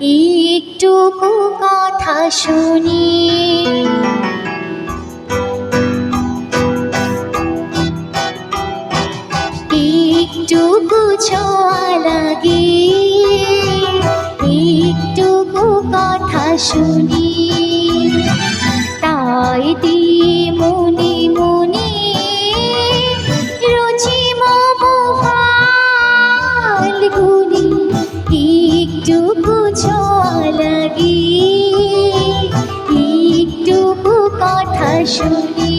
একটুকু কথা শুনি। একটুকু ছোঁয়া লাগে, একটুকু কথা শুনি, তাই দিয়ে মনে মনে রুচি মম ফাল্গুনি। একটুকু ছোঁয়া লাগে, একটুকু কথা শুনি।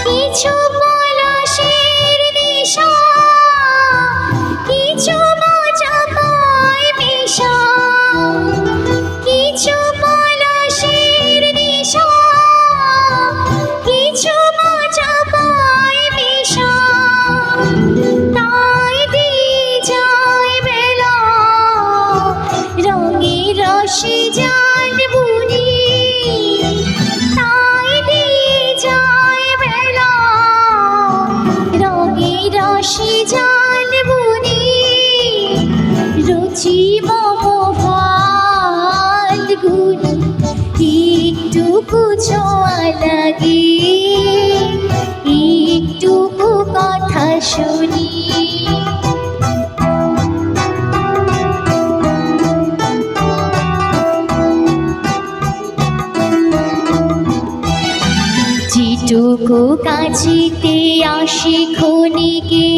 কিছু পলাশের নেশা, কিছু মজা পায় মেশা, কিছু পলাশের নেশা, কিছু মজা পায় মেশা, তাই দিয়ে যায় বেলা রঙের রসে জান বুনি। তাই দিয়ে যায় বেলা রঙের রসে জান বুনি। রুচি মম ফাল্গুনি, একটুকু ছোঁয়া লাগে, একটুকু কথা শুনি। যেটুকু কাছেতে আসে ক্ষণিকে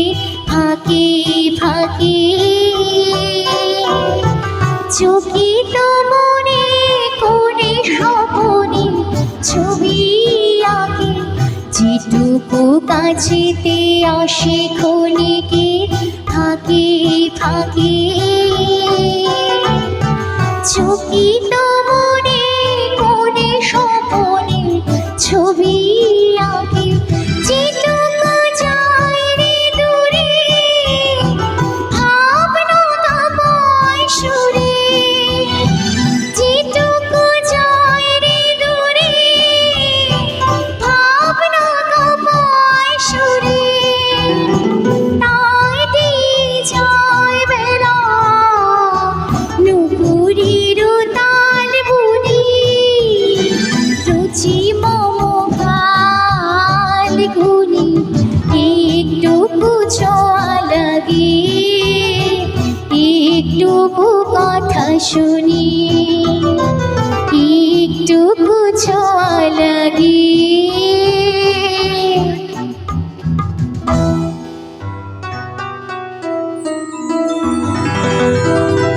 ফাঁকে ফাঁকে, চকিত মনে কোণে স্বপনে ছবি আঁকে। যেটুকু কাছেতে আসে ক্ষণিকে ফাঁকে ফাঁকে, চকিত মনে কোণে স্বপনে ছবি আঁকে। যেটুকু যায় রে দূরে ভাবনা তাপায় সুরে, যেটুকু যায় রে দূরে ভাবনা তাপায় সুরে, তাই দিয়ে যায় বেলা নুপুরের তাল বুনি। রুচি মম ফাল্গুনি, একটুকু ছোঁয়া লাগে, একটুকু কথা শুনি। একটুকু ছোঁয়া লাগে।